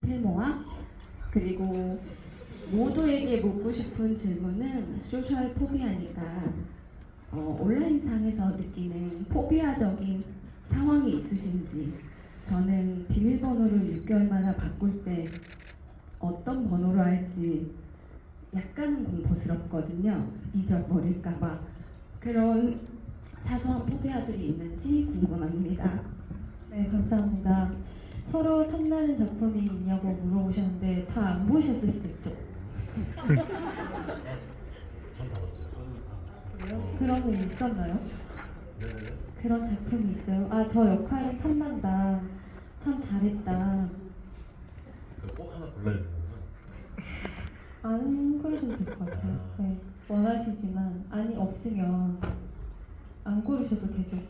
필모아. 그리고 모두에게 묻고 싶은 질문은 소셜 포비아니까 온라인상에서 느끼는 포비아적인 상황이 있으신지. 저는 비밀번호를 6개월마다 바꿀 때 어떤 번호로 할지 약간은 공포스럽거든요. 잊어버릴까봐. 그런 사소한 포비아들이 있는지 궁금합니다. 네, 감사합니다. 서로 탐나는 작품이 있냐고 물어보셨는데 다 안 보셨을 수도 있죠. 전 다 봤어요. 저는 다 봤어요. 그래요? 그런 거 있었나요? 네네네. 그런 작품이 있어요? 아, 저 역할은 탐난다. 참 잘했다. 꼭 하나 골라야 되는 거죠? 안 고르셔도 될 것 같아요. 네, 원하시지만 아니 없으면 안 고르셔도 되죠.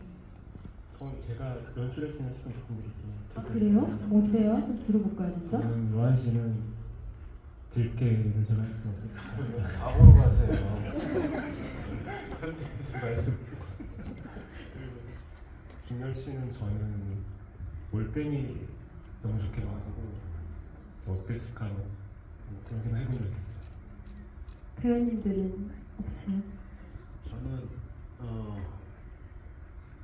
제가 연출했으면 싶은 작품들이 있긴 해요. 아, 그래요? 뭔데요? 좀 들어볼까요, 먼저? 저는 요한 씨는 들깨를 제가 했으면 좋겠어요. 다 보러 가세요. 현지에서 말씀. 김열 씨는 저는 올빼미 너무 좋게 나와가지고 어땠을까 뭐 그런 생각 해본 적 있었어요. 배우님들은 없어요? 저는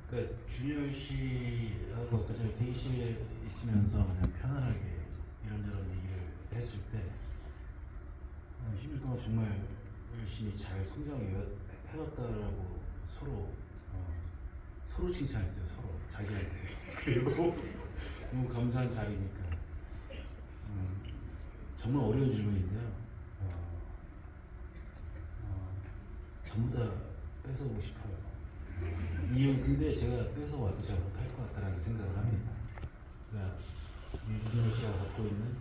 그러니까 준열 씨하고 아까 전에 대기실에 있으면서 그냥 편안하게 이런저런 얘기를 했을 때 10일 동안 정말 열심히 잘 성장해왔다라고 서로 칭찬했어요. 서로 자기한테. 그리고 너무 감사한 자리니까. 정말 어려운 질문인데요. 전부 다 뺏어오고 싶어요. 근데 제가 뺏어와도 잘 못할 것 같다라는 생각을 합니다. 그러니까 유준열 씨가 갖고 있는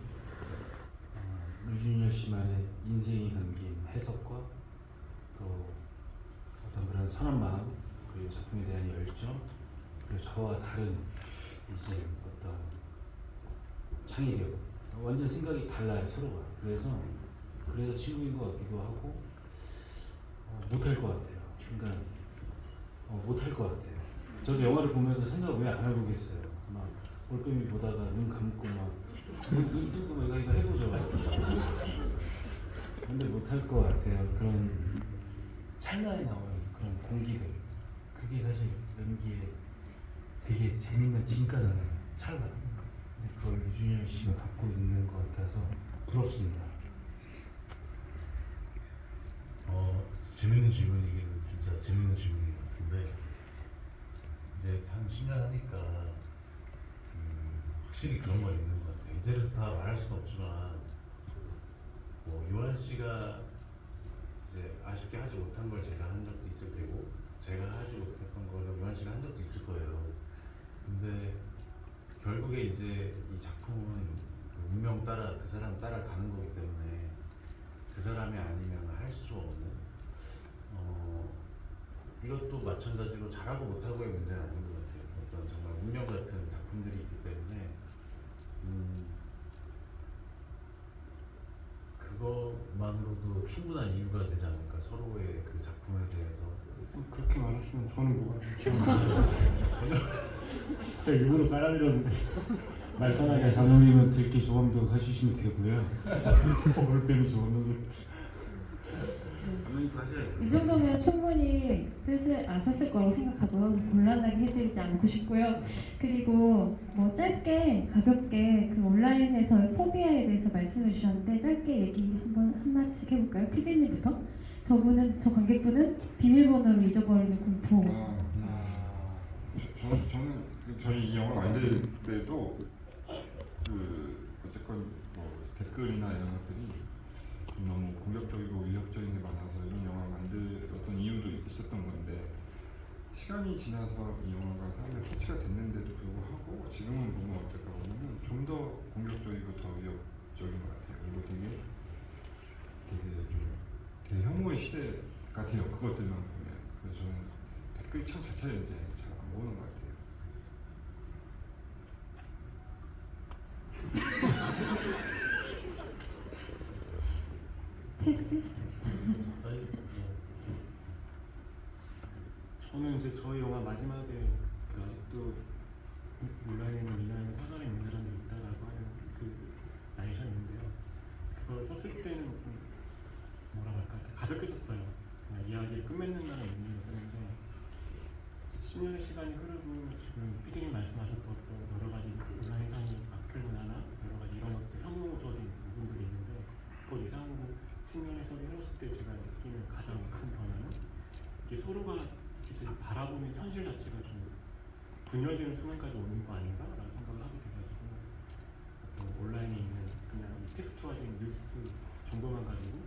유준열 씨만의 인생이 담긴 해석과 또 어떤 그런 선한 마음, 그리고 작품에 대한 열정, 그리고 저와 다른 이제 어떤 창의력, 완전 생각이 달라요, 서로가. 그래서 친구인 것 같기도 하고 못할 것 같아요. 그러니까 못할 것 같아요. 저도 영화를 보면서 생각을 왜 안 해보겠어요. 막 올빼미 보다가 눈 감고 눈 뜨고 막 이거 해보죠. 근데 못할 것 같아요. 그런 찰나에 나오는 그런 공기들, 그게 사실 연기에 되게 재밌는 진가잖아요. 찰나. 근데 그걸 유준열 씨가 갖고 있는 것 같아서 부럽습니다. 재밌는 질문이긴 진짜 재밌는 질문인 것 같은데, 이제 한 10년 하니까 확실히 그런 건 있는 것 같아요. 이제는 다 말할 수는 없지만 뭐 요한 씨가 이제 아쉽게 하지 못한 걸 제가 한 적도 있을 테고, 제가 하지 못했던 거를 요한 씨가 한 적도 있을 거예요. 근데 결국에 이제 이 작품은 그 운명 따라 그 사람 따라가는 거기 때문에 그 사람이 아니면 할 수 없는, 이것도 마찬가지로 잘하고 못하고의 문제는 아닌 것 같아요. 어떤 정말 운명 같은 작품들이 있기 때문에 그것만으로도 충분한 이유가 되지 않을까, 서로의 그 작품에 대해서. 그렇게 말하시면 저는 뭐가 전혀 제가 일부러 깔아드렸는데 말 편하게 장모님은 들깨 조감도 해주시면 되고요. 올빼미 조감도 이 정도면 충분히 뜻을 아셨을 거라고 생각하고요. 곤란하게 해드리지 않고 싶고요. 그리고 뭐 짧게 가볍게 그 온라인에서의 포비아에 대해서 말씀해 주셨는데 짧게 얘기 한마디씩 해볼까요? 피디님부터. 저 관객분은 비밀번호를 잊어버리는 공포. 저는 저희 이 영화 만들 때도 어쨌건 뭐 댓글이나 이런 것들이 너무 공격적이고 위협적인 게 많아서 이런 영화 만들었던 이유도 있었던 건데, 시간이 지나서 이 영화가 사람들 터치가 됐는데도 불구하고 지금은 보면 어떨까 보면은 좀 더 공격적이고 더 위협적인 것 같아요. 그리고 되게 혐오의 시대 같아요. 그것들만 보면. 그래서 저는 댓글 참 자체를 이제 잘 안 보는 것 같아요. 패스? 저는 이제 저희 영화 마지막에 그 아직도 온라인에 사전에 있는 사람들이 있다라고 하는 그 날 썼을 때는 좀 뭐라고 할까 가볍게 썼어요. 그냥 이야기를 끝맺는다는 의미였었는데 10년의 시간이 흐르고 지금 피디님 말씀하셨던 어떤 여러 가지 문화행상이 악플 문화나 여러 가지 이런 것들 혐오적인 부분들이 있는데 그 이상으로 10년 해석이 흘렀을 때 제가 느끼는 가장 큰 변화는 이게 서로가 이제 바라보는 현실 자체가 좀 분열되는 순간까지 오는 거 아닌가라는 생각을 하게 돼가지고 어떤 온라인에 있는 그냥 텍스트화된 뉴스 정보만 가지고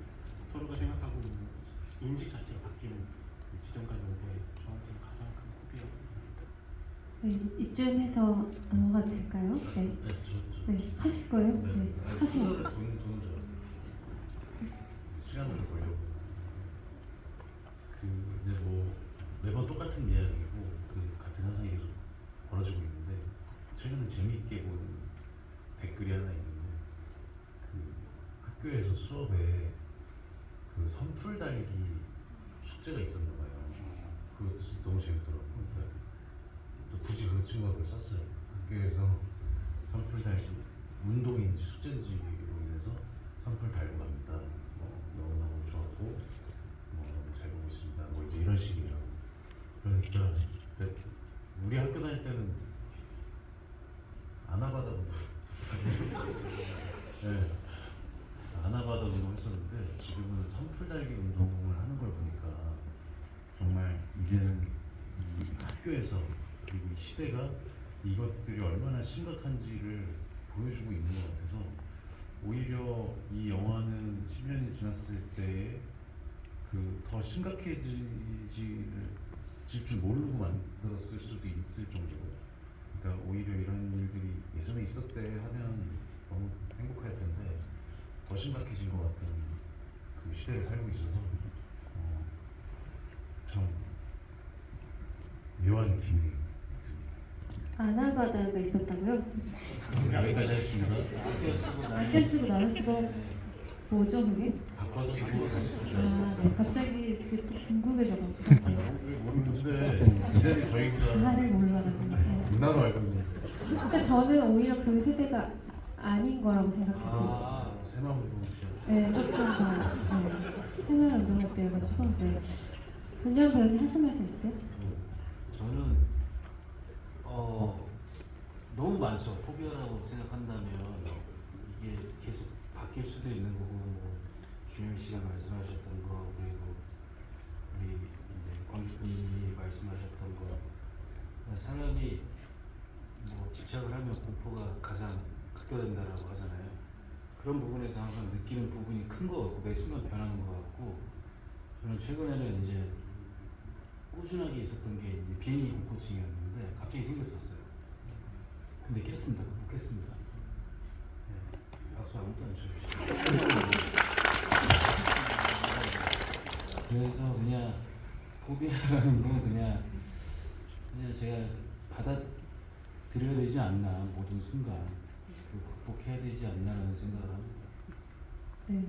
서로가 생각하고 있는 인식 자체가 바뀌는 그 지점까지 온 게 저한테는 가장 큰 코비라고 생각합니다. 네, 이쯤에서 넘어가도 될까요? 네. 네, 하실 거예요? 네, 하세요. 돈은 줄 알았어요. 시간을 좀 벌려고. 이제 뭐 매번 똑같은 이야기고 같은 현상이 계속 벌어지고 있는데 최근에 재미있게 본 댓글이 하나 있는데 학교에서 수업에 선풀 달기 숙제가 있었나 봐요. 그것도 너무 재밌더라고요. 그러니까 또 굳이 그 친구가 그걸 썼어요. 학교에서 선풀 달기 운동인지 숙제인지로 인해서 선풀 달고 갑니다. 너무너무 좋았고 너무 잘 보고 있습니다. 이제 이런 식이에요. 그러니까 우리 학교 다닐 때는 아나바다 운동 네. 아나바다 운동 했었는데 지금은 선풀 달기 운동을 하는 걸 보니까 정말 이제는 이 학교에서 그리고 이 시대가 이것들이 얼마나 심각한지를 보여주고 있는 것 같아서 오히려 이 영화는 10년이 지났을 때에 더 심각해질 줄 모르고 만들었을 수도 있을 정도로 그러니까 오히려 이런 일들이 예전에 있었대 하면 너무 행복할 텐데 더 심각해진 것 같은 그 시대에 살고 있어서 참 묘한 기분이 듭니다. 아나바다가 있었다고요? 여기까지 하겠습니다. 아껴 쓰고 나눠 쓰고 뭐죠 그게? 바꿔 쓰고 다시 쓰자. 아, 네, 갑자기 그게 또 궁금해져가지고 모르는데 이제는 저희보다 말을 몰라가지고. 네. 문화로 알고 있는 근데 저는 오히려 그 세대가 아닌 거라고 생각했어요. 새마을 운동이죠. 네, 조금 더 생활 운동을 배워가지고 네. 본연 배우님 하실 말씀 있어요? 저는 너무 많죠. 포비아라고 생각한다면 이게 계속 바뀔 수도 있는 거고 준영 씨가 말씀하셨던 거 그리고 우리 이제 광기분이 말씀하셨던 거 사람이 집착을 하면 공포가 가장 극대화된다라고 하잖아요. 그런 부분에서 항상 느끼는 부분이 큰 거 같고 매 순간 변하는 거 같고 저는 최근에는 이제 꾸준하게 있었던 게 이제 비행기 공포증이었는데 갑자기 생겼었어요. 근데 깼습니다. 극복했습니다. 네, 박수 아무도 안 쳐주시죠. 그래서 그냥 포비아라는 건 그냥 제가 받아들여야 되지 않나 모든 순간 극복해야 되지 않나라는 생각을 합니다. 네.